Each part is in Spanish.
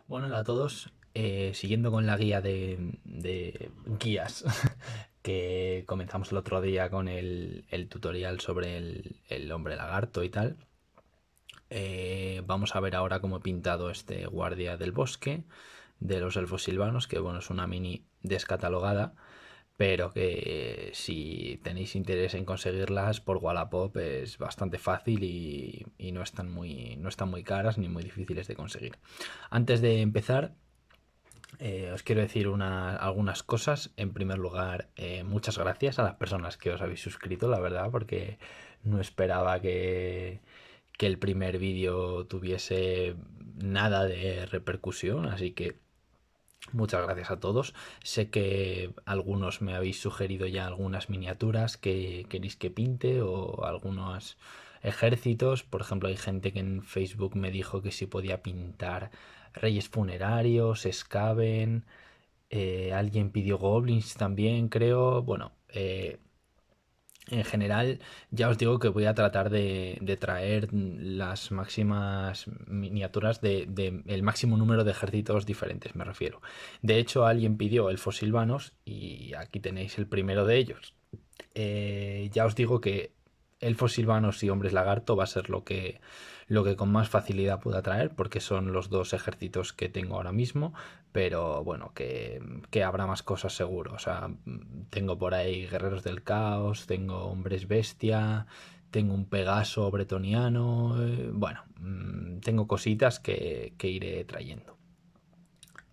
Bueno, hola a todos. Siguiendo con la guía de guías que comenzamos el otro día con el tutorial sobre el hombre lagarto y tal, vamos a ver ahora cómo he pintado este guardia del bosque de los elfos silvanos, que bueno, es una mini descatalogada, pero que si tenéis interés en conseguirlas por Wallapop es bastante fácil y no están muy caras ni muy difíciles de conseguir. Antes de empezar, os quiero decir algunas cosas. En primer lugar, muchas gracias a las personas que os habéis suscrito, la verdad, porque no esperaba que el primer vídeo tuviese nada de repercusión, así que muchas gracias a todos. Sé que algunos me habéis sugerido ya algunas miniaturas que queréis que pinte o algunos ejércitos. Por ejemplo, hay gente que en Facebook me dijo que si podía pintar reyes funerarios, Skaven. Alguien pidió goblins también, creo. Bueno, en general, ya os digo que voy a tratar de traer las máximas miniaturas de el máximo número de ejércitos diferentes, me refiero. De hecho, alguien pidió elfos silvanos y aquí tenéis el primero de ellos. Ya os digo que elfos silvanos y hombres lagarto va a ser lo que con más facilidad pueda traer, porque son los dos ejércitos que tengo ahora mismo, pero bueno, que habrá más cosas seguro. O sea, tengo por ahí guerreros del caos, tengo hombres bestia, tengo un Pegaso bretoniano, bueno, tengo cositas que iré trayendo.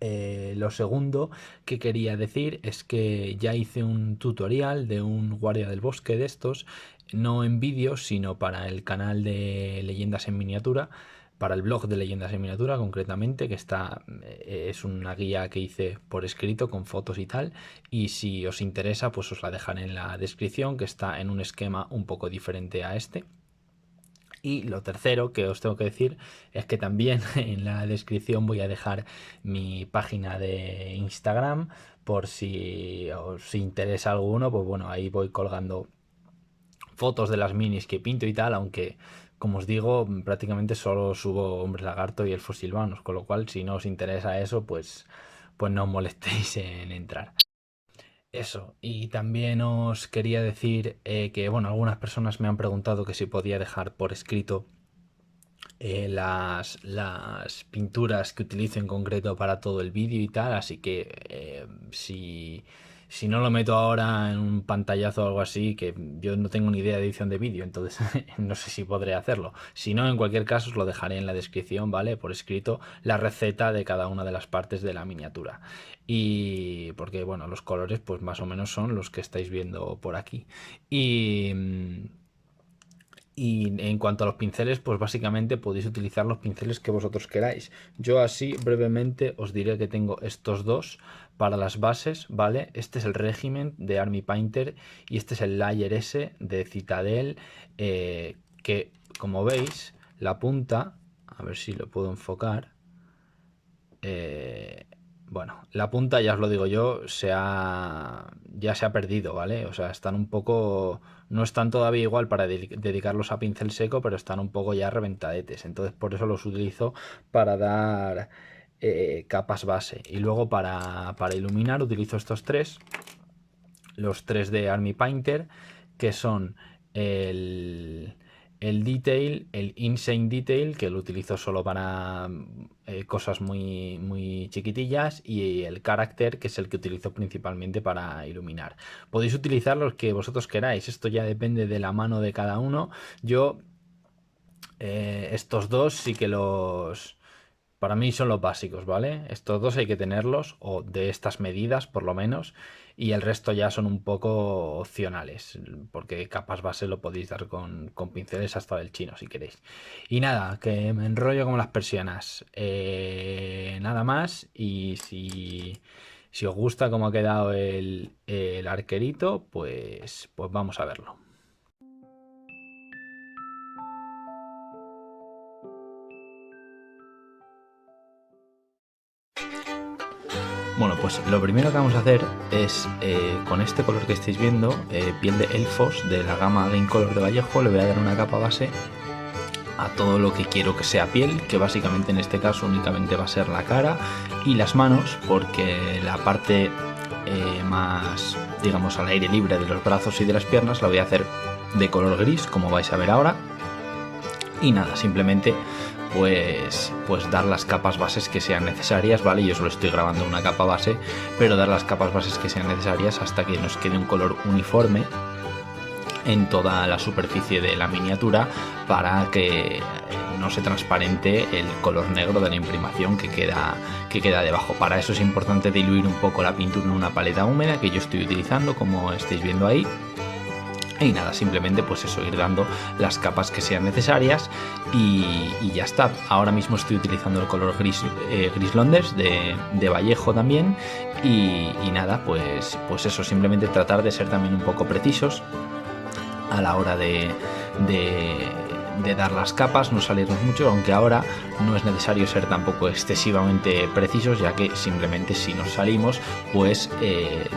Lo segundo que quería decir es que ya hice un tutorial de un guardia del bosque de estos, no en vídeo, sino para el canal de Leyendas en Miniatura, para el blog de Leyendas en Miniatura concretamente, que es una guía que hice por escrito con fotos y tal, y si os interesa, pues os la dejaré en la descripción, que está en un esquema un poco diferente a este. Y lo tercero que os tengo que decir es que también en la descripción voy a dejar mi página de Instagram por si os interesa alguno, pues bueno, ahí voy colgando fotos de las minis que pinto y tal, aunque como os digo, prácticamente solo subo hombres lagarto y elfos silvanos, con lo cual si no os interesa eso, pues no os molestéis en entrar. Eso, y también os quería decir que, bueno, algunas personas me han preguntado que si podía dejar por escrito las pinturas que utilizo en concreto para todo el vídeo y tal, así que si no lo meto ahora en un pantallazo o algo así, que yo no tengo ni idea de edición de vídeo, entonces no sé si podré hacerlo. Si no, en cualquier caso os lo dejaré en la descripción, ¿vale? Por escrito, la receta de cada una de las partes de la miniatura. Y porque, bueno, los colores pues más o menos son los que estáis viendo por aquí. Y... Y en cuanto a los pinceles, pues básicamente podéis utilizar los pinceles que vosotros queráis. Yo así brevemente os diré que tengo estos dos para las bases, ¿vale? Este es el Regiment de Army Painter y este es el Layer S de Citadel, que como veis, la punta, a ver si lo puedo enfocar, eh, bueno, la punta, ya os lo digo yo, ya se ha perdido, ¿vale? O sea, están un poco, no están todavía igual para dedicarlos a pincel seco, pero están un poco ya reventadetes. Entonces, por eso los utilizo para dar capas base. Y luego para iluminar utilizo estos tres, los tres de Army Painter, que son el, el Detail, el Insane Detail, que lo utilizo solo para cosas muy chiquitillas, y el Character, que es el que utilizo principalmente para iluminar. Podéis utilizar los que vosotros queráis, esto ya depende de la mano de cada uno. Yo estos dos sí que los... Para mí son los básicos, ¿vale? Estos dos hay que tenerlos, o de estas medidas por lo menos, y el resto ya son un poco opcionales, porque capas base lo podéis dar con pinceles hasta del chino si queréis. Y nada, que me enrollo como las persianas. Nada más, y si os gusta cómo ha quedado el arquerito, pues vamos a verlo. Bueno, pues lo primero que vamos a hacer es, con este color que estáis viendo, piel de elfos de la gama Game Color de Vallejo, le voy a dar una capa base a todo lo que quiero que sea piel, que básicamente en este caso únicamente va a ser la cara y las manos, porque la parte más, digamos, al aire libre de los brazos y de las piernas la voy a hacer de color gris, como vais a ver ahora. Y nada, simplemente pues dar las capas bases que sean necesarias, ¿vale? Yo solo estoy grabando una capa base, pero dar las capas bases que sean necesarias hasta que nos quede un color uniforme en toda la superficie de la miniatura, para que no se transparente el color negro de la imprimación que queda debajo. Para eso es importante diluir un poco la pintura en una paleta húmeda que yo estoy utilizando, como estáis viendo ahí. Y nada, simplemente pues eso, ir dando las capas que sean necesarias y ya está. Ahora mismo estoy utilizando el color gris Londres de Vallejo también. Y nada, pues eso, simplemente tratar de ser también un poco precisos a la hora de dar las capas, no salirnos mucho, aunque ahora no es necesario ser tampoco excesivamente precisos, ya que simplemente si nos salimos, pues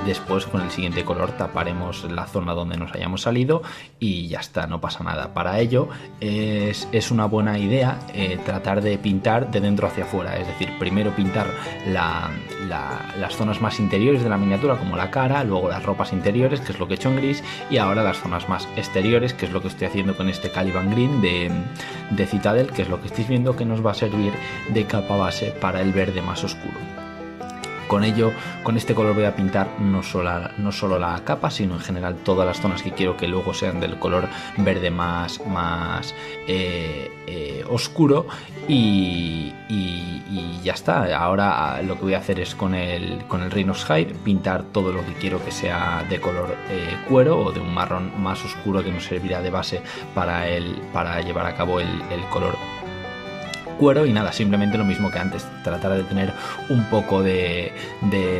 después con el siguiente color taparemos la zona donde nos hayamos salido y ya está, no pasa nada. Para ello es una buena idea tratar de pintar de dentro hacia afuera, es decir, primero pintar las zonas más interiores de la miniatura, como la cara, luego las ropas interiores, que es lo que he hecho en gris, y ahora las zonas más exteriores, que es lo que estoy haciendo con este Caliban Green de Citadel, que es lo que estáis viendo, que nos va a servir de capa base para el verde más oscuro. Con ello, con este color voy a pintar no solo la capa, sino en general todas las zonas que quiero que luego sean del color verde más oscuro, y ya está. Ahora lo que voy a hacer es con el Rhinos Hide pintar todo lo que quiero que sea de color cuero o de un marrón más oscuro, que nos servirá de base para llevar a cabo el color cuero. Y nada, simplemente lo mismo que antes, tratar de tener un poco de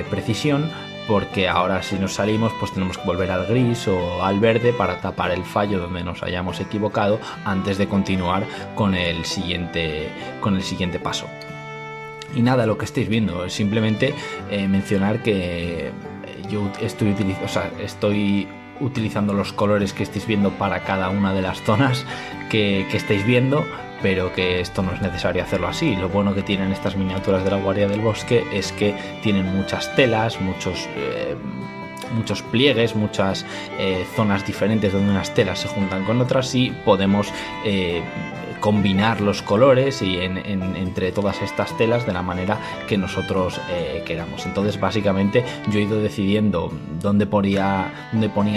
precisión, porque ahora si nos salimos pues tenemos que volver al gris o al verde para tapar el fallo donde nos hayamos equivocado antes de continuar con el siguiente paso. Y nada, lo que estáis viendo es simplemente mencionar que yo estoy utilizando los colores que estáis viendo para cada una de las zonas que estáis viendo, pero que esto no es necesario hacerlo así. Lo bueno que tienen estas miniaturas de la Guardia del Bosque es que tienen muchas telas, muchos pliegues, muchas zonas diferentes donde unas telas se juntan con otras, y podemos combinar los colores y entre todas estas telas de la manera que nosotros queramos. Entonces básicamente yo he ido decidiendo dónde ponía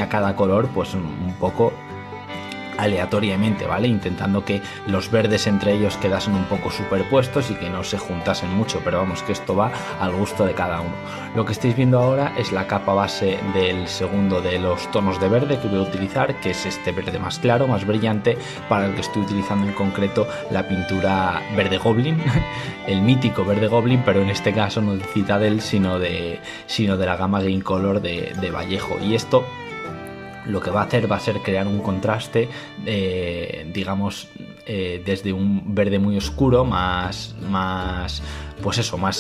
cada color, pues un poco aleatoriamente, ¿vale? Intentando que los verdes entre ellos quedasen un poco superpuestos y que no se juntasen mucho, pero vamos, que esto va al gusto de cada uno. Lo que estáis viendo ahora es la capa base del segundo de los tonos de verde que voy a utilizar, que es este verde más claro, más brillante, para el que estoy utilizando en concreto la pintura verde Goblin, el mítico verde Goblin, pero en este caso no de Citadel, sino de la gama Game Color de Vallejo. Y esto lo que va a ser crear un contraste, digamos, desde un verde muy oscuro, más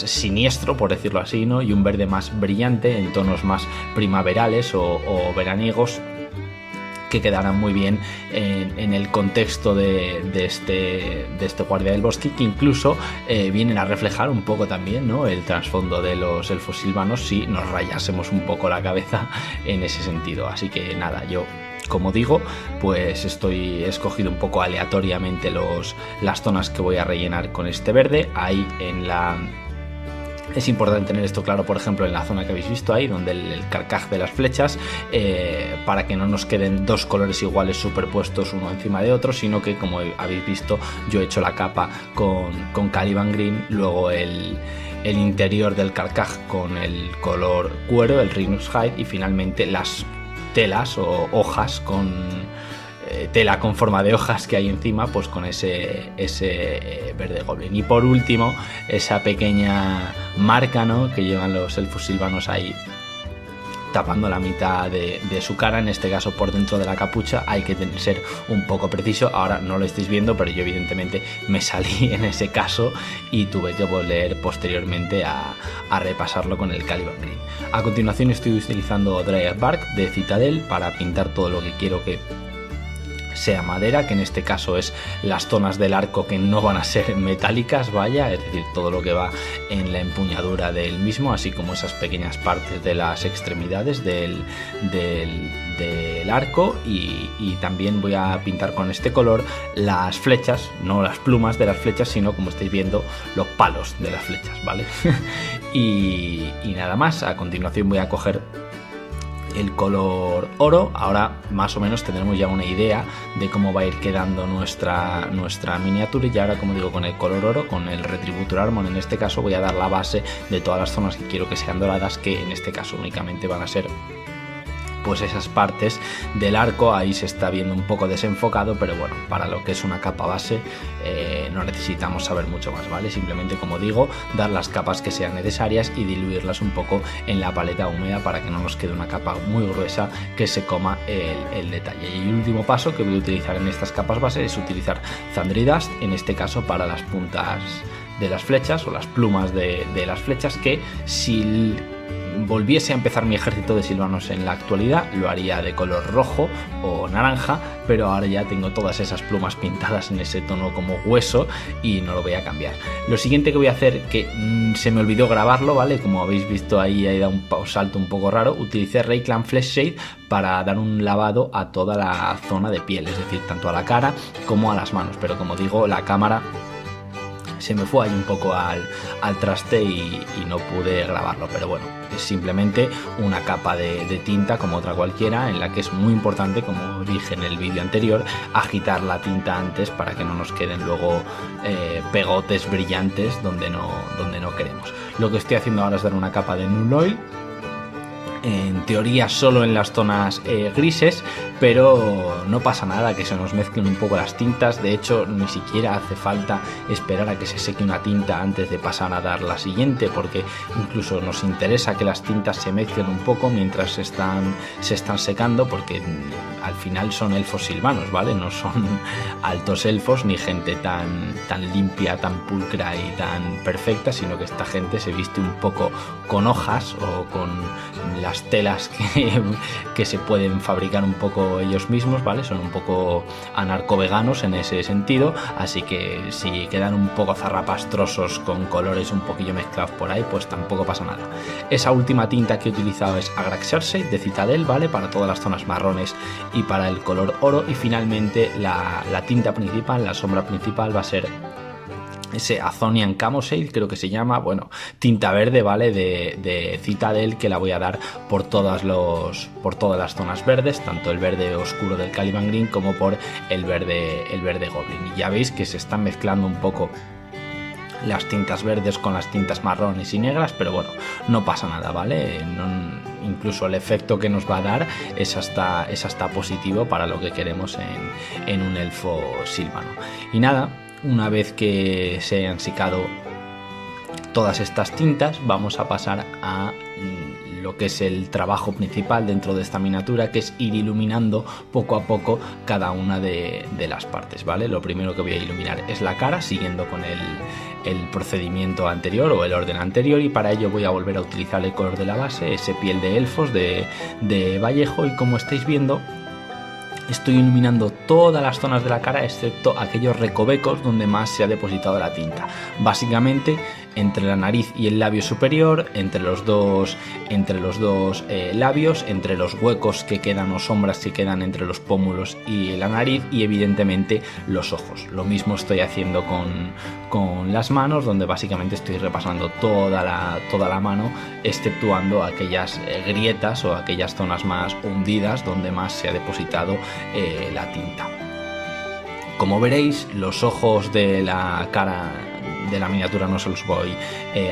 siniestro, por decirlo así, ¿no? Y un verde más brillante en tonos más primaverales o veraniegos, que quedarán muy bien en el contexto de este Guardia del Bosque, que incluso vienen a reflejar un poco también, ¿no?, el trasfondo de los elfos silvanos, si nos rayásemos un poco la cabeza en ese sentido. Así que nada, yo, como digo, pues he escogido un poco aleatoriamente las zonas que voy a rellenar con este verde. Ahí es importante tener esto claro, por ejemplo, en la zona que habéis visto ahí, donde el carcaj de las flechas, para que no nos queden dos colores iguales superpuestos uno encima de otro, sino que, como habéis visto, yo he hecho la capa con Caliban Green, luego el interior del carcaj con el color cuero, el Rhinos Hide, y finalmente las telas o hojas tela con forma de hojas que hay encima, pues con ese verde Goblin. Y por último, esa pequeña marca, ¿no?, que llevan los elfos silvanos ahí tapando la mitad de su cara, en este caso por dentro de la capucha. Hay que ser un poco preciso. Ahora no lo estáis viendo, pero yo evidentemente me salí en ese caso y tuve que volver posteriormente a repasarlo con el Caliban Green. A continuación estoy utilizando Dryad Bark de Citadel para pintar todo lo que quiero que sea madera, que en este caso es las zonas del arco que no van a ser metálicas, vaya, es decir, todo lo que va en la empuñadura del mismo, así como esas pequeñas partes de las extremidades del arco, y también voy a pintar con este color las flechas, no las plumas de las flechas, sino, como estáis viendo, los palos de las flechas, ¿vale? y nada más. A continuación voy a coger el color oro. Ahora más o menos tendremos ya una idea de cómo va a ir quedando nuestra miniatura, y ahora, como digo, con el color oro, con el Retributor Armor en este caso, voy a dar la base de todas las zonas que quiero que sean doradas, que en este caso únicamente van a ser pues esas partes del arco. Ahí se está viendo un poco desenfocado, pero bueno, para lo que es una capa base no necesitamos saber mucho más, ¿vale? Simplemente, como digo, dar las capas que sean necesarias y diluirlas un poco en la paleta húmeda para que no nos quede una capa muy gruesa que se coma el detalle. Y el último paso que voy a utilizar en estas capas base es utilizar Thundry Dust, en este caso para las puntas de las flechas o las plumas de las flechas, que si volviese a empezar mi ejército de silvanos en la actualidad lo haría de color rojo o naranja, pero ahora ya tengo todas esas plumas pintadas en ese tono como hueso y no lo voy a cambiar. Lo siguiente que voy a hacer, que se me olvidó grabarlo, ¿vale? Como habéis visto ahí he dado un salto un poco raro, utilicé Reikland Flesh Shade para dar un lavado a toda la zona de piel, es decir, tanto a la cara como a las manos, pero como digo, la cámara se me fue ahí un poco al traste y no pude grabarlo, pero bueno, es simplemente una capa de tinta como otra cualquiera, en la que es muy importante, como dije en el vídeo anterior, agitar la tinta antes para que no nos queden luego pegotes brillantes donde no queremos. Lo que estoy haciendo ahora es dar una capa de Null Oil, en teoría solo en las zonas grises, pero no pasa nada que se nos mezclen un poco las tintas. De hecho, ni siquiera hace falta esperar a que se seque una tinta antes de pasar a dar la siguiente, porque incluso nos interesa que las tintas se mezclen un poco mientras se están secando, porque al final son elfos silvanos, ¿vale? No son altos elfos ni gente tan limpia, tan pulcra y tan perfecta, sino que esta gente se viste un poco con hojas o con las telas que se pueden fabricar un poco ellos mismos, ¿vale? Son un poco anarco-veganos en ese sentido, así que si quedan un poco zarrapastrosos con colores un poquillo mezclados por ahí, pues tampoco pasa nada. Esa última tinta que he utilizado es Agraxersey de Citadel, ¿vale? Para todas las zonas marrones y para el color oro, y finalmente la tinta principal, la sombra principal, va a ser ese Azonian Camoshade, creo que se llama, bueno, tinta verde, ¿vale? De Citadel, que la voy a dar por todas las zonas verdes, tanto el verde oscuro del Caliban Green como por el verde Goblin. Y ya veis que se están mezclando un poco las tintas verdes con las tintas marrones y negras, pero bueno, no pasa nada, ¿vale? Incluso el efecto que nos va a dar es hasta positivo para lo que queremos en un elfo silvano. Y nada, una vez que se hayan secado todas estas tintas, vamos a pasar a lo que es el trabajo principal dentro de esta miniatura, que es ir iluminando poco a poco cada una de las partes, ¿vale? Lo primero que voy a iluminar es la cara, siguiendo con el procedimiento anterior o el orden anterior, y para ello voy a volver a utilizar el color de la base, ese piel de elfos de Vallejo, y como estáis viendo, estoy iluminando todas las zonas de la cara excepto aquellos recovecos donde más se ha depositado la tinta. Básicamente entre la nariz y el labio superior, entre los dos labios, entre los huecos que quedan o sombras que quedan entre los pómulos y la nariz, y evidentemente los ojos. Lo mismo estoy haciendo con las manos, donde básicamente estoy repasando toda la mano, exceptuando aquellas grietas o aquellas zonas más hundidas donde más se ha depositado la tinta. Como veréis, los ojos de la cara de la miniatura no se los voy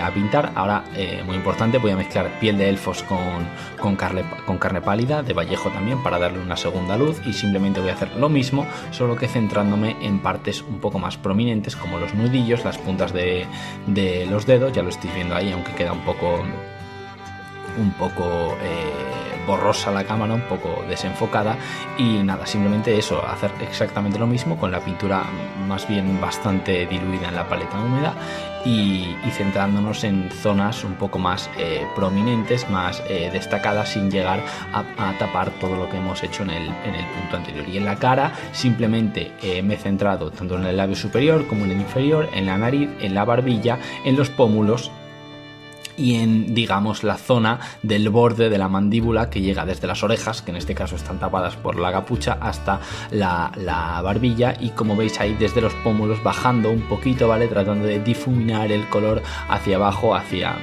a pintar. Ahora, muy importante, voy a mezclar piel de elfos con carne pálida de Vallejo también, para darle una segunda luz, y simplemente voy a hacer lo mismo, solo que centrándome en partes un poco más prominentes, como los nudillos, las puntas de los dedos. Ya lo estáis viendo ahí, aunque queda un poco borrosa la cámara, un poco desenfocada, y nada, simplemente eso, hacer exactamente lo mismo con la pintura más bien bastante diluida en la paleta húmeda y centrándonos en zonas un poco más prominentes, más destacadas, sin llegar a tapar todo lo que hemos hecho en el punto anterior. Y en la cara simplemente me he centrado tanto en el labio superior como en el inferior, en la nariz, en la barbilla, en los pómulos y en, digamos, la zona del borde de la mandíbula que llega desde las orejas, que en este caso están tapadas por la capucha, hasta la barbilla, y como veis ahí desde los pómulos bajando un poquito, ¿vale? Tratando de difuminar el color hacia abajo, hacia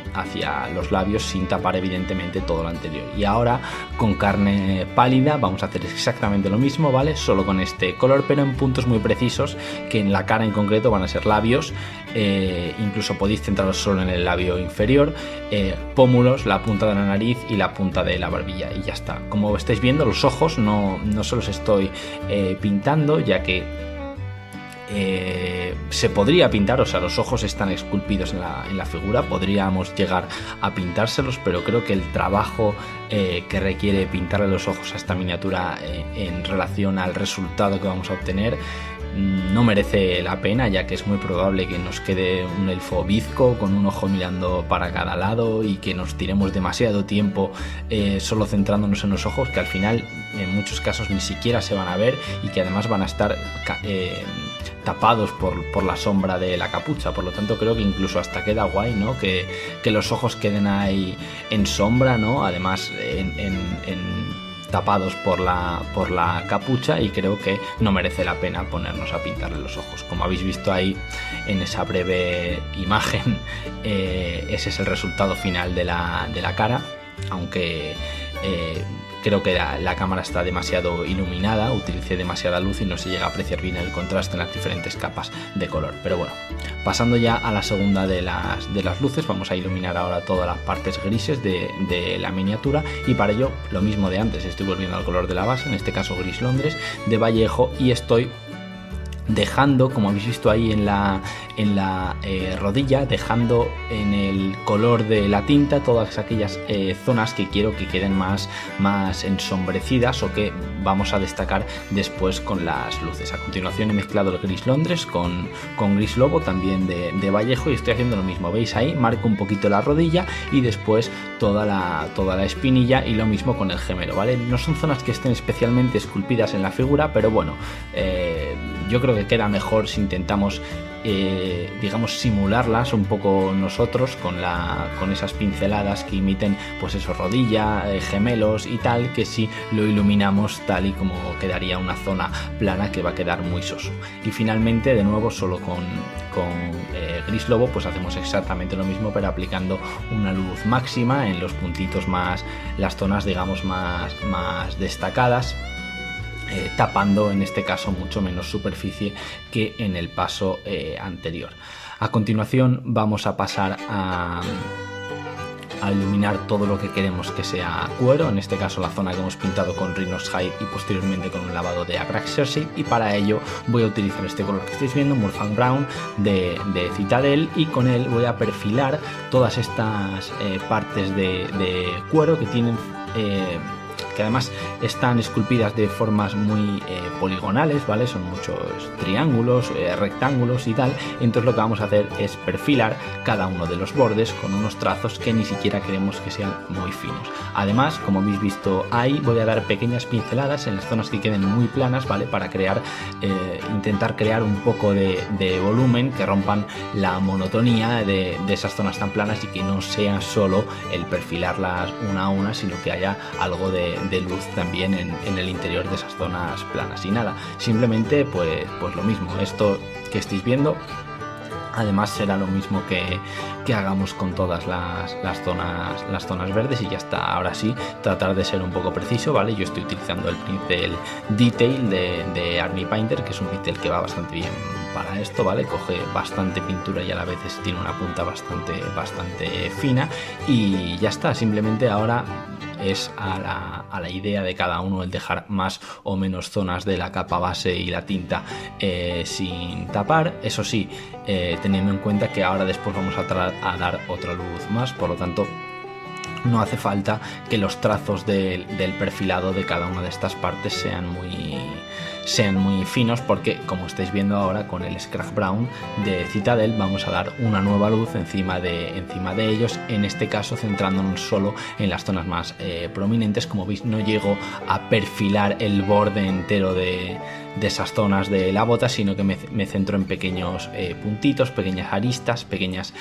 los labios, sin tapar evidentemente todo lo anterior. Y ahora con carne pálida vamos a hacer exactamente lo mismo, ¿vale? Solo con este color, pero en puntos muy precisos, que en la cara en concreto van a ser labios, incluso podéis centraros solo en el labio inferior, pómulos, la punta de la nariz y la punta de la barbilla, y ya está. Como estáis viendo, los ojos no se los estoy pintando, ya que se podría pintar, o sea, los ojos están esculpidos en la figura, podríamos llegar a pintárselos, pero creo que el trabajo que requiere pintarle los ojos a esta miniatura en relación al resultado que vamos a obtener no merece la pena, ya que es muy probable que nos quede un elfo bizco con un ojo mirando para cada lado y que nos tiremos demasiado tiempo solo centrándonos en los ojos, que al final en muchos casos ni siquiera se van a ver y que además van a estar tapados por la sombra de la capucha. Por lo tanto, creo que incluso hasta queda guay, ¿no? Que los ojos queden ahí en sombra, ¿no? Además tapados por la capucha, y creo que no merece la pena ponernos a pintarle los ojos. Como habéis visto ahí en esa breve imagen, ese es el resultado final de la cara, aunque creo que la cámara está demasiado iluminada, utilicé demasiada luz y no se llega a apreciar bien el contraste en las diferentes capas de color. Pero bueno, pasando ya a la segunda de las luces, vamos a iluminar ahora todas las partes grises de la miniatura, y para ello lo mismo de antes, estoy volviendo al color de la base, en este caso gris Londres de Vallejo, y estoy dejando, como habéis visto ahí en la rodilla, dejando en el color de la tinta todas aquellas zonas que quiero que queden más ensombrecidas o que vamos a destacar después con las luces. A continuación he mezclado el gris Londres con gris lobo también de Vallejo, y estoy haciendo lo mismo. Veis ahí, marco un poquito la rodilla y después toda la espinilla, y lo mismo con el gemelo, ¿vale? No son zonas que estén especialmente esculpidas en la figura, pero bueno, yo creo que queda mejor si intentamos digamos, simularlas un poco nosotros con esas pinceladas que imiten, pues eso, rodilla, gemelos y tal, que si lo iluminamos tal y como quedaría una zona plana, que va a quedar muy soso. Y finalmente, de nuevo, solo con gris lobo, pues hacemos exactamente lo mismo, pero aplicando una luz máxima en los puntitos más, las zonas, digamos, más destacadas, tapando en este caso mucho menos superficie que en el paso anterior. A continuación vamos a pasar a iluminar todo lo que queremos que sea cuero, en este caso la zona que hemos pintado con Rhinos Hide y posteriormente con un lavado de Abraxas, y para ello voy a utilizar este color que estáis viendo, Murphan Brown de Citadel, y con él voy a perfilar todas estas partes de cuero que tienen que además están esculpidas de formas muy poligonales, ¿vale? Son muchos triángulos, rectángulos y tal. Entonces lo que vamos a hacer es perfilar cada uno de los bordes con unos trazos que ni siquiera queremos que sean muy finos. Además, como habéis visto ahí, voy a dar pequeñas pinceladas en las zonas que queden muy planas, ¿vale? Para intentar crear un poco de volumen, que rompan la monotonía de esas zonas tan planas, y que no sea solo el perfilarlas una a una, sino que haya algo de luz también en el interior de esas zonas planas. Y nada, simplemente pues lo mismo, esto que estáis viendo además será lo mismo que hagamos con todas las zonas verdes, y ya está. Ahora sí, tratar de ser un poco preciso, ¿vale? Yo estoy utilizando el pincel Detail de Army Painter, que es un pincel que va bastante bien para esto, ¿vale? Coge bastante pintura y a la vez tiene una punta bastante fina, y ya está. Simplemente ahora es a la idea de cada uno el dejar más o menos zonas de la capa base y la tinta sin tapar. Eso sí, teniendo en cuenta que ahora después vamos a dar otra luz más, por lo tanto no hace falta que los trazos del perfilado de cada una de estas partes sean muy finos, porque como estáis viendo ahora con el Scratch Brown de Citadel vamos a dar una nueva luz encima de ellos, en este caso centrándonos solo en las zonas más prominentes. Como veis, no llego a perfilar el borde entero de esas zonas de la bota, sino que me centro en pequeños puntitos, pequeñas aristas, pequeñas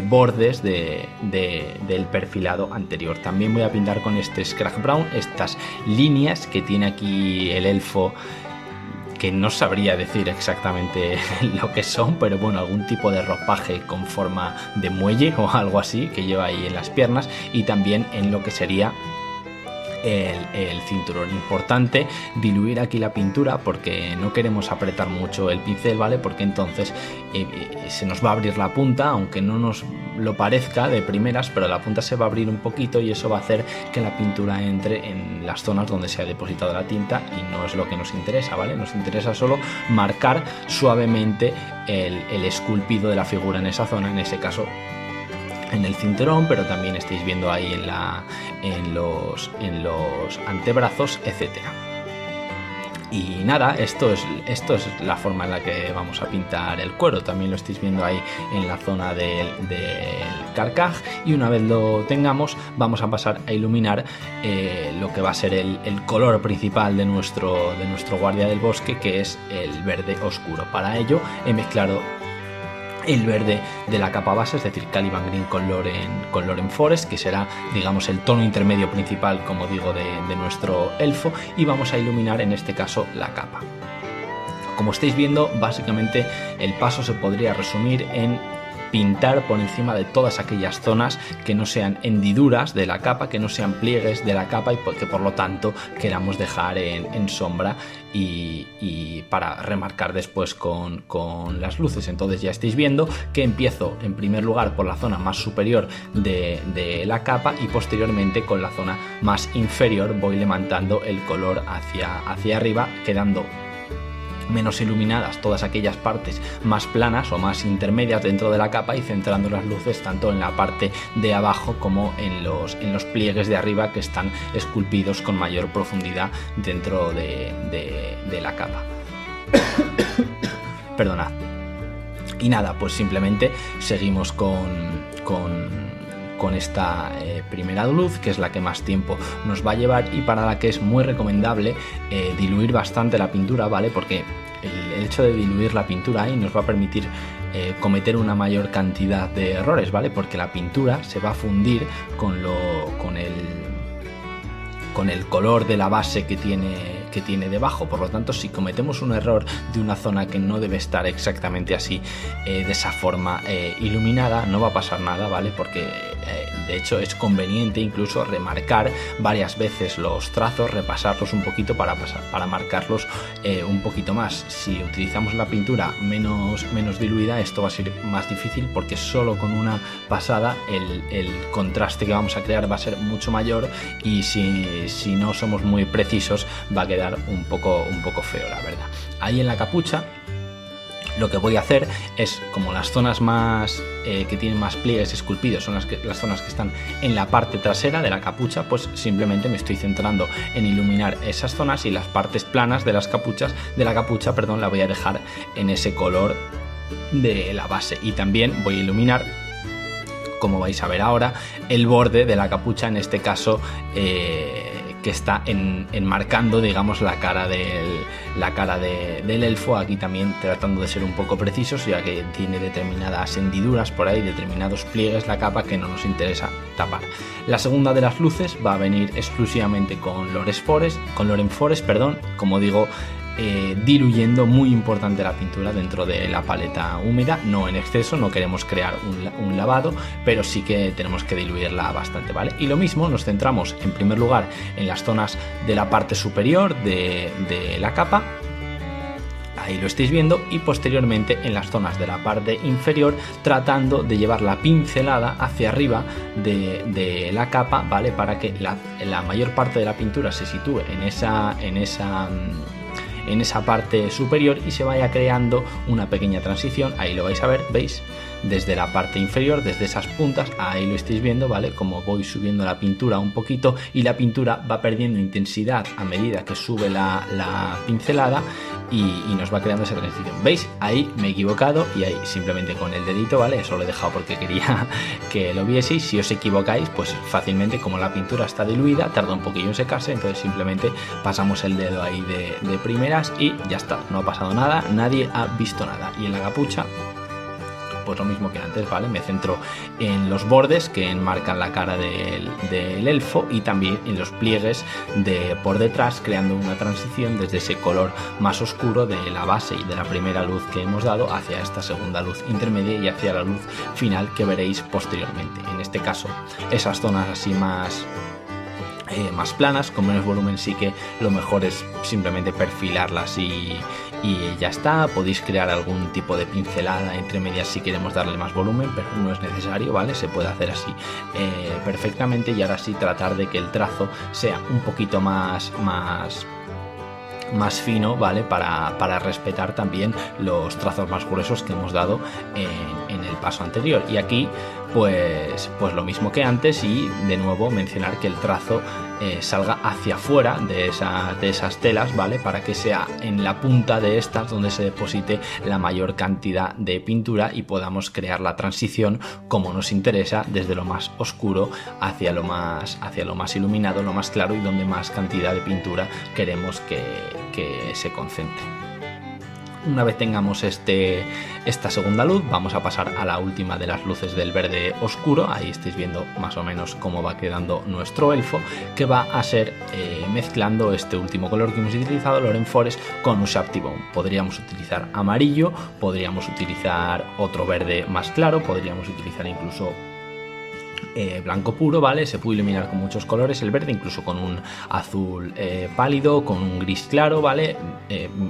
bordes del perfilado anterior. También voy a pintar con este Scratch Brown estas líneas que tiene aquí el elfo, que no sabría decir exactamente lo que son, pero bueno, algún tipo de ropaje con forma de muelle o algo así que lleva ahí en las piernas, y también en lo que sería el cinturón. Importante diluir aquí la pintura porque no queremos apretar mucho el pincel, ¿vale? Porque entonces se nos va a abrir la punta, aunque no nos lo parezca de primeras, pero la punta se va a abrir un poquito y eso va a hacer que la pintura entre en las zonas donde se ha depositado la tinta, y no es lo que nos interesa, ¿vale? Nos interesa solo marcar suavemente el esculpido de la figura en esa zona, en ese caso en el cinturón, pero también estáis viendo ahí en los antebrazos, etcétera. Y nada, esto es la forma en la que vamos a pintar el cuero. También lo estáis viendo ahí en la zona del carcaj, y una vez lo tengamos vamos a pasar a iluminar lo que va a ser el color principal de nuestro guardia del bosque, que es el verde oscuro. Para ello he mezclado el verde de la capa base, es decir, Caliban Green con Loren Forest, que será, digamos, el tono intermedio principal, como digo, de nuestro elfo, y vamos a iluminar en este caso la capa. Como estáis viendo, básicamente el paso se podría resumir en pintar por encima de todas aquellas zonas que no sean hendiduras de la capa, que no sean pliegues de la capa, y que por lo tanto queramos dejar en sombra y para remarcar después con las luces. Entonces ya estáis viendo que empiezo en primer lugar por la zona más superior de la capa, y posteriormente con la zona más inferior voy levantando el color hacia arriba, quedando menos iluminadas todas aquellas partes más planas o más intermedias dentro de la capa, y centrando las luces tanto en la parte de abajo como en los pliegues de arriba, que están esculpidos con mayor profundidad dentro de la capa. Perdonad. Y nada, pues simplemente seguimos con esta primera luz, que es la que más tiempo nos va a llevar y para la que es muy recomendable diluir bastante la pintura, ¿vale? Porque el hecho de diluir la pintura ahí nos va a permitir cometer una mayor cantidad de errores, ¿vale? Porque la pintura se va a fundir con el color de la base que tiene debajo. Por lo tanto, si cometemos un error de una zona que no debe estar exactamente así, de esa forma iluminada, no va a pasar nada, ¿vale? Porque de hecho es conveniente incluso remarcar varias veces los trazos, repasarlos un poquito para marcarlos un poquito más. Si utilizamos la pintura menos diluida, esto va a ser más difícil, porque solo con una pasada el contraste que vamos a crear va a ser mucho mayor, y si no somos muy precisos va a quedar un poco feo, la verdad. Ahí en la capucha lo que voy a hacer es, como las zonas más que tienen más pliegues esculpidos son las zonas que están en la parte trasera de la capucha, pues simplemente me estoy centrando en iluminar esas zonas, y las partes planas de la capucha, la voy a dejar en ese color de la base. Y también voy a iluminar, como vais a ver ahora, el borde de la capucha, en este caso que está enmarcando, digamos, la cara del elfo. Aquí también tratando de ser un poco precisos, ya que tiene determinadas hendiduras por ahí, determinados pliegues la capa que no nos interesa tapar. La segunda de las luces va a venir exclusivamente con Loren Forest, como digo, diluyendo, muy importante la pintura dentro de la paleta húmeda, no en exceso, no queremos crear un lavado, pero sí que tenemos que diluirla bastante, ¿vale? Y lo mismo, nos centramos en primer lugar en las zonas de la parte superior de la capa, ahí lo estáis viendo, y posteriormente en las zonas de la parte inferior, tratando de llevar la pincelada hacia arriba de la capa, ¿vale? Para que la mayor parte de la pintura se sitúe en esa parte superior y se vaya creando una pequeña transición. Ahí lo vais a ver, ¿veis? desde la parte inferior, desde esas puntas, ahí lo estáis viendo, ¿vale? Como voy subiendo la pintura un poquito y la pintura va perdiendo intensidad a medida que sube la pincelada y nos va creando esa transición. ¿Veis? Ahí me he equivocado y ahí simplemente con el dedito, ¿vale? Eso lo he dejado porque quería que lo vieseis. Si os equivocáis, pues fácilmente, como la pintura está diluida, tarda un poquillo en secarse, entonces simplemente pasamos el dedo ahí de primeras y ya está, no ha pasado nada, nadie ha visto nada. Y en la capucha, pues lo mismo que antes, ¿vale? Me centro en los bordes que enmarcan la cara del elfo y también en los pliegues por detrás, creando una transición desde ese color más oscuro de la base y de la primera luz que hemos dado hacia esta segunda luz intermedia y hacia la luz final que veréis posteriormente. En este caso, esas zonas así más planas, con menos volumen, sí que lo mejor es simplemente perfilarlas y ya está. Podéis crear algún tipo de pincelada entre medias si queremos darle más volumen, pero no es necesario, ¿vale? Se puede hacer así perfectamente. Y ahora sí, tratar de que el trazo sea un poquito más fino, ¿vale? Para respetar también los trazos más gruesos que hemos dado en el paso anterior. Y aquí pues lo mismo que antes, y de nuevo mencionar que el trazo salga hacia afuera de esas telas, ¿vale? Para que sea en la punta de estas donde se deposite la mayor cantidad de pintura y podamos crear la transición como nos interesa, desde lo más oscuro hacia lo más iluminado, lo más claro, y donde más cantidad de pintura queremos que se concentre. Una vez tengamos esta segunda luz, vamos a pasar a la última de las luces del verde oscuro. Ahí estáis viendo más o menos cómo va quedando nuestro elfo, que va a ser mezclando este último color que hemos utilizado, Loren Forest, con Ushabti Bone. Podríamos utilizar amarillo, podríamos utilizar otro verde más claro, podríamos utilizar incluso blanco puro, ¿vale? Se puede iluminar con muchos colores el verde, incluso con un azul pálido, con un gris claro, ¿vale?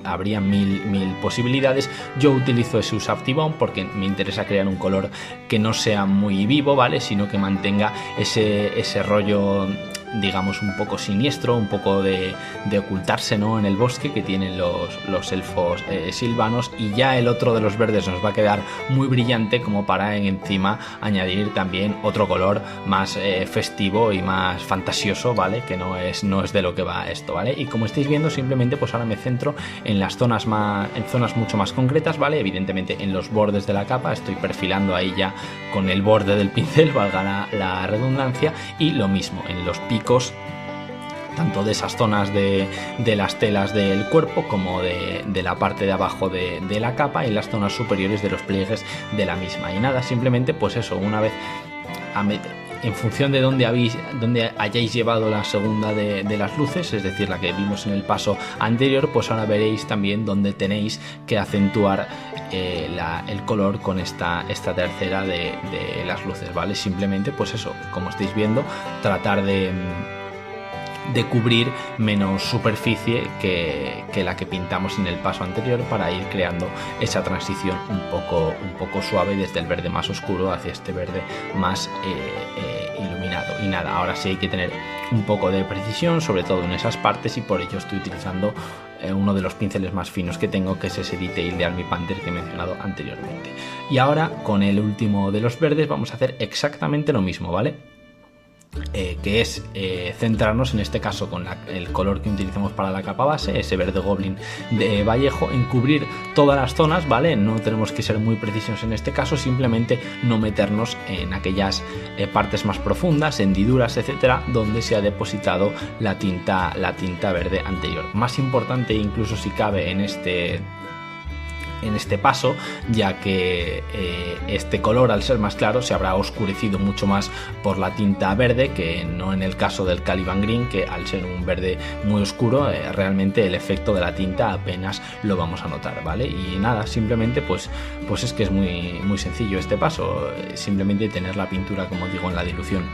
Habría mil posibilidades. Yo utilizo ese Ushabti Bone porque me interesa crear un color que no sea muy vivo, ¿vale? Sino que mantenga ese rollo, digamos, un poco siniestro, un poco de ocultarse, ¿no?, en el bosque que tienen los elfos silvanos. Y ya el otro de los verdes nos va a quedar muy brillante, como para encima añadir también otro color más festivo y más fantasioso, ¿vale? Que no es de lo que va esto, ¿vale? Y como estáis viendo, simplemente pues ahora me centro en las zonas mucho más concretas, ¿vale? Evidentemente en los bordes de la capa estoy perfilando ahí ya con el borde del pincel, valga la redundancia, y lo mismo en los picos, tanto de esas zonas de las telas del cuerpo como de la parte de abajo de la capa, y las zonas superiores de los pliegues de la misma. Y nada, simplemente pues eso, una vez en función de dónde hayáis llevado la segunda de las luces, es decir, la que vimos en el paso anterior, pues ahora veréis también dónde tenéis que acentuar el color con esta tercera de las luces, ¿vale? Simplemente pues eso, como estáis viendo, tratar de cubrir menos superficie que la que pintamos en el paso anterior, para ir creando esa transición un poco suave desde el verde más oscuro hacia este verde más iluminado. Y nada, ahora sí hay que tener un poco de precisión, sobre todo en esas partes, y por ello estoy utilizando uno de los pinceles más finos que tengo, que es ese Detail de Army Panther que he mencionado anteriormente. Y ahora con el último de los verdes vamos a hacer exactamente lo mismo, ¿vale? Que es centrarnos en este caso con el color que utilizamos para la capa base, ese verde goblin de Vallejo, en cubrir todas las zonas, ¿vale? No tenemos que ser muy precisos en este caso, simplemente no meternos en aquellas partes más profundas, hendiduras, etcétera, donde se ha depositado la tinta verde anterior. Más importante incluso, si cabe, en este paso, ya que este color, al ser más claro, se habrá oscurecido mucho más por la tinta verde, que no en el caso del Caliban Green, que al ser un verde muy oscuro, realmente el efecto de la tinta apenas lo vamos a notar, ¿vale? Y nada, simplemente pues es que es muy sencillo este paso, simplemente tener la pintura, como digo, en la dilución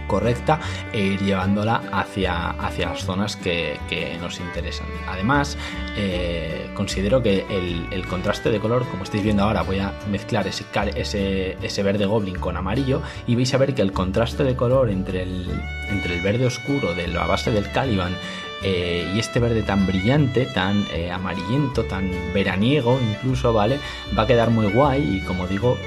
correcta e ir llevándola hacia las zonas que nos interesan. Además, considero que el contraste de color, como estáis viendo ahora, voy a mezclar ese verde goblin con amarillo y vais a ver que el contraste de color entre el verde oscuro de la base del Caliban y este verde tan brillante, tan amarillento, tan veraniego incluso, ¿vale? Va a quedar muy guay y, como digo,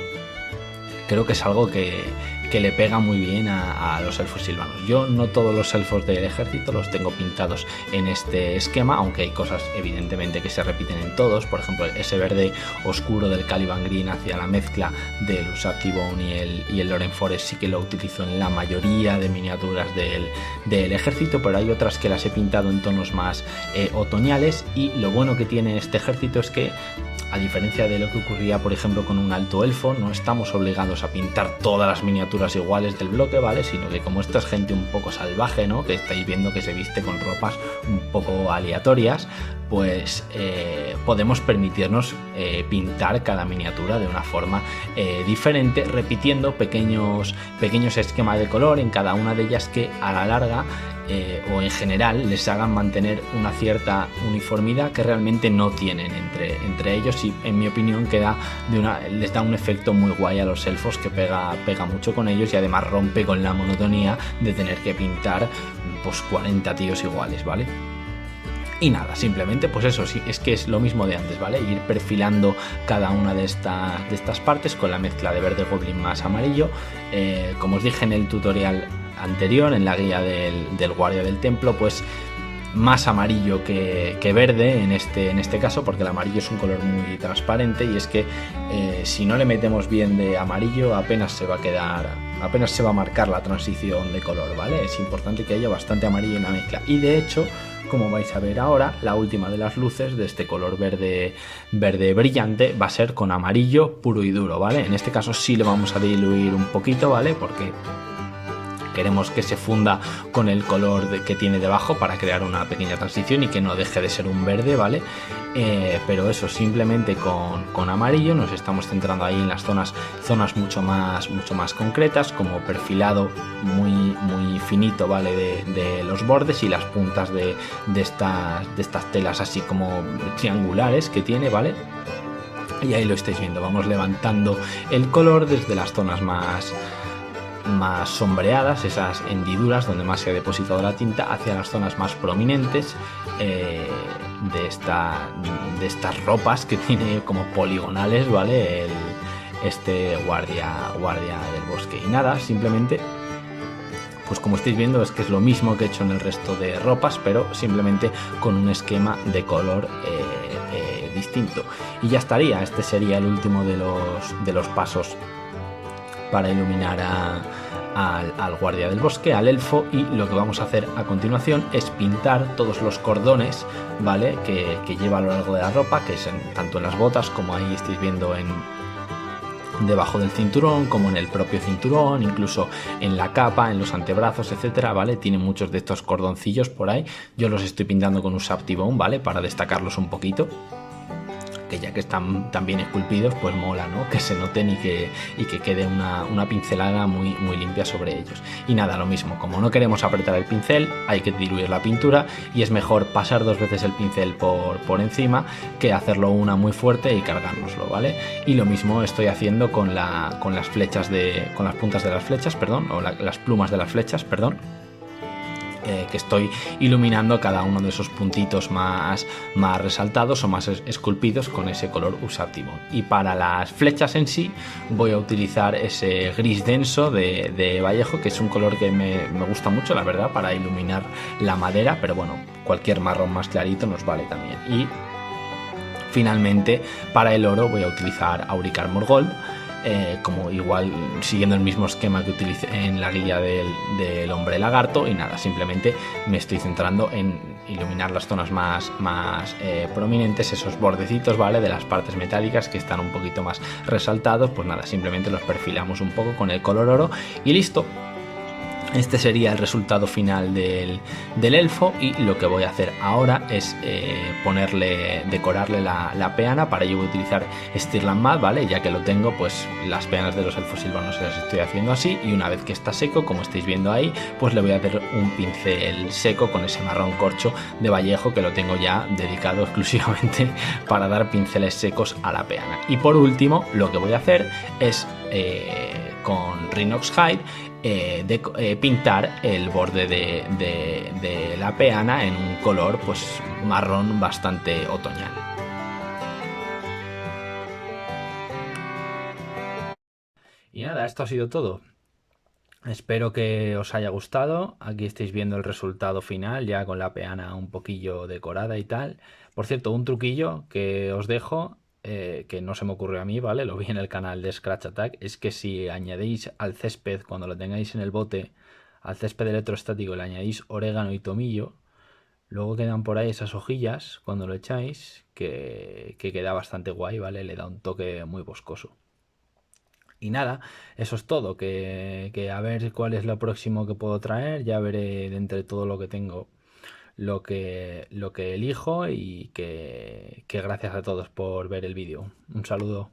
creo que es algo que le pega muy bien a los elfos silvanos. Yo no todos los elfos del ejército los tengo pintados en este esquema, aunque hay cosas evidentemente que se repiten en todos. Por ejemplo, ese verde oscuro del Caliban Green hacia la mezcla del Ushabti Bone y el Loren Forest sí que lo utilizo en la mayoría de miniaturas del ejército, pero hay otras que las he pintado en tonos más otoñales, y lo bueno que tiene este ejército es que, a diferencia de lo que ocurría, por ejemplo, con un alto elfo, no estamos obligados a pintar todas las miniaturas iguales del bloque, ¿vale? Sino que, como esta es gente un poco salvaje, ¿no? Que estáis viendo que se viste con ropas un poco aleatorias, pues podemos permitirnos pintar cada miniatura de una forma diferente, repitiendo pequeños esquemas de color en cada una de ellas que, a la larga, o en general, les hagan mantener una cierta uniformidad que realmente no tienen entre ellos, y en mi opinión les da un efecto muy guay a los elfos que pega mucho con ellos, y además rompe con la monotonía de tener que pintar pues 40 tíos iguales, ¿vale? Y nada, simplemente pues eso, sí, es que es lo mismo de antes, ¿vale? Ir perfilando cada una de estas partes con la mezcla de verde goblin más amarillo. Como os dije en el tutorial anterior, en la guía del guardia del templo, pues más amarillo que verde en este caso, porque el amarillo es un color muy transparente, y es que si no le metemos bien de amarillo apenas se va a marcar la transición de color, ¿vale? Es importante que haya bastante amarillo en la mezcla, y de hecho, como vais a ver ahora, la última de las luces de este color verde brillante va a ser con amarillo puro y duro, ¿vale? En este caso sí le vamos a diluir un poquito, ¿vale? Porque queremos que se funda con el color que tiene debajo para crear una pequeña transición y que no deje de ser un verde, ¿vale? Pero eso, simplemente con amarillo nos estamos centrando ahí en las zonas mucho más concretas, como perfilado muy finito, ¿vale? De los bordes y las puntas de estas telas así como triangulares que tiene, ¿vale? Y ahí lo estáis viendo, vamos levantando el color desde las zonas más sombreadas, esas hendiduras donde más se ha depositado la tinta, hacia las zonas más prominentes de estas ropas que tiene como poligonales, ¿vale? Este guardia del bosque. Y nada, simplemente, pues como estáis viendo, es que es lo mismo que he hecho en el resto de ropas, pero simplemente con un esquema de color distinto. Y ya estaría, este sería el último de los pasos para iluminar al guardia del bosque, al elfo, y lo que vamos a hacer a continuación es pintar todos los cordones, ¿vale? que lleva a lo largo de la ropa, que es tanto en las botas, como ahí estáis viendo debajo del cinturón, como en el propio cinturón, incluso en la capa, en los antebrazos, etcétera, ¿vale? Tiene muchos de estos cordoncillos por ahí. Yo los estoy pintando con un Ushabti Bone, ¿vale? Para destacarlos un poquito, que ya que están tan bien esculpidos, pues mola, ¿no? Que se noten y que quede una pincelada muy limpia sobre ellos. Y nada, lo mismo, como no queremos apretar el pincel, hay que diluir la pintura, y es mejor pasar 2 veces el pincel por encima que hacerlo una muy fuerte y cargárnoslo, ¿vale? Y lo mismo estoy haciendo con las puntas de las flechas, perdón, o las plumas de las flechas, perdón. Que estoy iluminando cada uno de esos puntitos más resaltados o más esculpidos con ese color Ushabti Bone. Y para las flechas en sí voy a utilizar ese gris denso de Vallejo, que es un color que me gusta mucho, la verdad, para iluminar la madera, pero bueno, cualquier marrón más clarito nos vale también. Y finalmente, para el oro voy a utilizar Auric Armor Gold, como igual siguiendo el mismo esquema que utilicé en la guía del hombre lagarto. Y nada, simplemente me estoy centrando en iluminar las zonas más prominentes, esos bordecitos, ¿vale? De las partes metálicas que están un poquito más resaltados. Pues nada, simplemente los perfilamos un poco con el color oro y listo. Este sería el resultado final del elfo, y lo que voy a hacer ahora es decorarle la peana. Para ello voy a utilizar Stirland Matte, ¿vale? Ya que lo tengo, pues las peanas de los elfos silvanos se las estoy haciendo así, y una vez que está seco, como estáis viendo ahí, pues le voy a hacer un pincel seco con ese marrón corcho de Vallejo, que lo tengo ya dedicado exclusivamente para dar pinceles secos a la peana. Y por último, lo que voy a hacer es con Rhinox Hide pintar el borde de la peana en un color pues marrón bastante otoñal. Y nada, esto ha sido todo. Espero que os haya gustado. Aquí estáis viendo el resultado final, ya con la peana un poquillo decorada y tal. Por cierto, un truquillo que os dejo, que no se me ocurrió a mí, ¿vale? Lo vi en el canal de Scratch Attack, es que si añadéis al césped, cuando lo tengáis en el bote, al césped electrostático le añadís orégano y tomillo, luego quedan por ahí esas hojillas, cuando lo echáis, que queda bastante guay, ¿vale? Le da un toque muy boscoso. Y nada, eso es todo, que a ver cuál es lo próximo que puedo traer, ya veré de entre todo lo que tengo lo que elijo, y que gracias a todos por ver el vídeo. Un saludo.